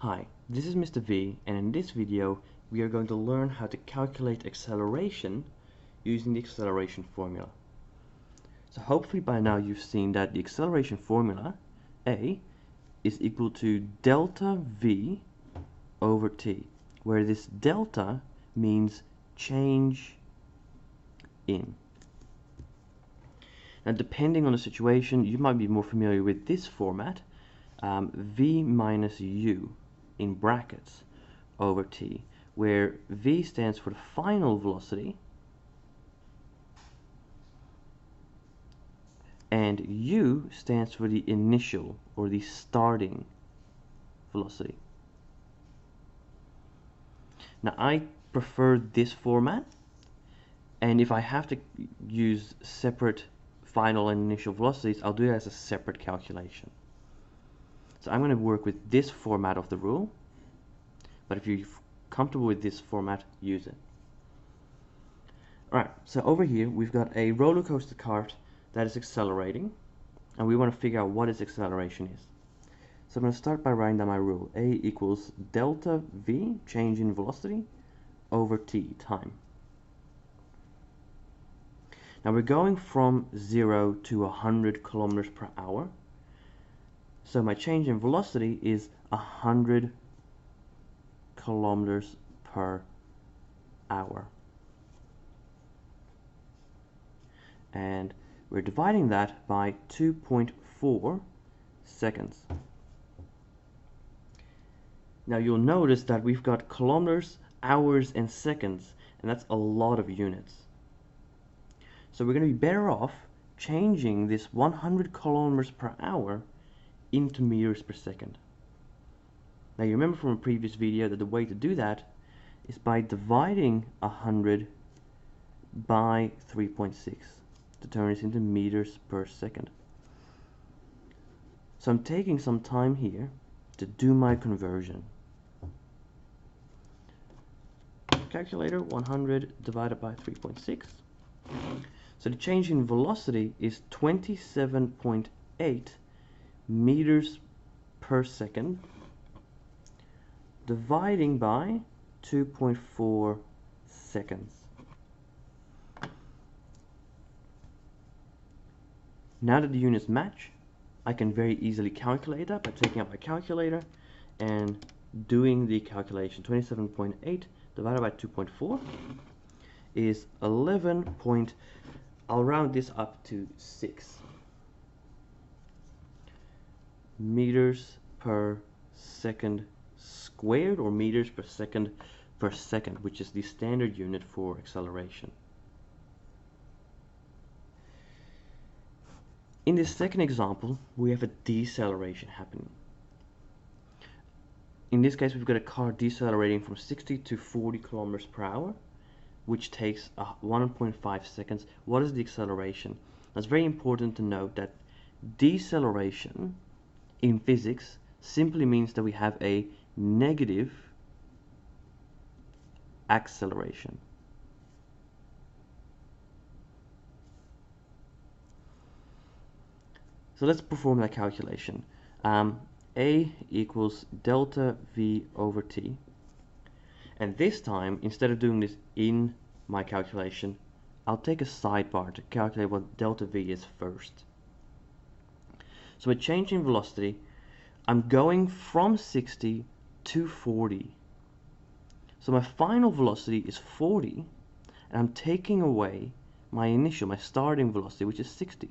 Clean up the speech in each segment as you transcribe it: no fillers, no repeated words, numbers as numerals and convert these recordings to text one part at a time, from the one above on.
Hi, this is Mr. V, and in this video we are going to learn how to calculate acceleration using the acceleration formula. So hopefully by now you've seen that the acceleration formula, A, is equal to delta V over t, where this delta means change in. Now depending on the situation, you might be more familiar with this format, V minus U in brackets over t, where V stands for the final velocity and U stands for the initial or the starting velocity. Now I prefer this format, and if I have to use separate final and initial velocities, I'll do it as a separate calculation. So I'm going to work with this format of the rule, but if you're comfortable with this format, use it. Alright, so over here we've got a roller coaster cart that is accelerating, and we want to figure out what its acceleration is. So I'm going to start by writing down my rule. A equals delta V, change in velocity, over t, time. Now we're going from 0 to 100 kilometers per hour. So my change in velocity is 100 kilometers per hour. And we're dividing that by 2.4 seconds. Now you'll notice that we've got kilometers, hours, and seconds, and that's a lot of units. So we're going to be better off changing this 100 kilometers per hour into meters per second. Now you remember from a previous video that the way to do that is by dividing 100 by 3.6 to turn this into meters per second. So I'm taking some time here to do my conversion. Calculator, 100 divided by 3.6. So the change in velocity is 27.8 meters per second, dividing by 2.4 seconds. Now that the units match, I can very easily calculate that by taking out my calculator and doing the calculation. 27.8 divided by 2.4 is 11. I'll round this up to 6 meters per second squared, or meters per second, which is the standard unit for acceleration. In this second example, we have a deceleration happening. In this case, we've got a car decelerating from 60 to 40 kilometers per hour, which takes 1.5 seconds. What is the acceleration? It's very important to note that deceleration in physics simply means that we have a negative acceleration. So let's perform that calculation. A equals delta V over t. And this time, instead of doing this in my calculation, I'll take a sidebar to calculate what delta V is first. So with change in velocity, I'm going from 60 to 40. So my final velocity is 40, and I'm taking away my starting velocity, which is 60.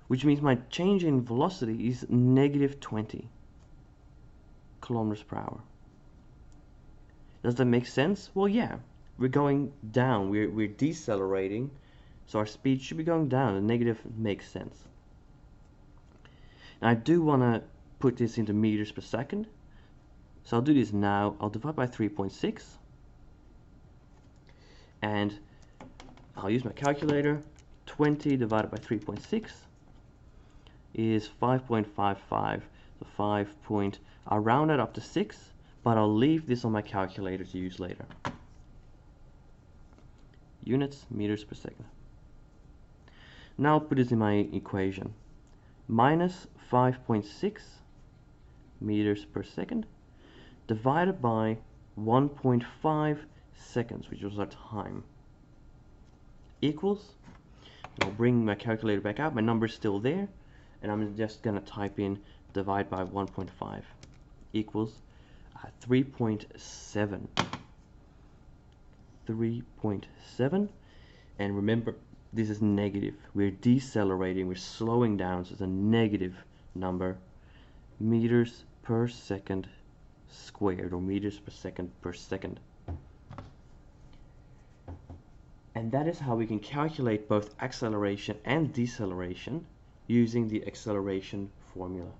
Which means my change in velocity is negative 20 kilometers per hour. Does that make sense? Well, yeah. We're going down. We're decelerating, so our speed should be going down. The negative makes sense. Now I do want to put this into meters per second, so I'll do this now. I'll divide by 3.6, and I'll use my calculator. 20 divided by 3.6 is 5.55. So I'll round that up to 6, but I'll leave this on my calculator to use later. Units, meters per second. Now I'll put this in my equation. Minus 5.6 meters per second divided by 1.5 seconds, which was our time, equals, I'll bring my calculator back out, my number is still there, and I'm just going to type in divide by 1.5 equals 3.7. 3.7, and remember, this is negative. We're decelerating, we're slowing down, so it's a negative number. Meters per second squared, or meters per second. And that is how we can calculate both acceleration and deceleration using the acceleration formula.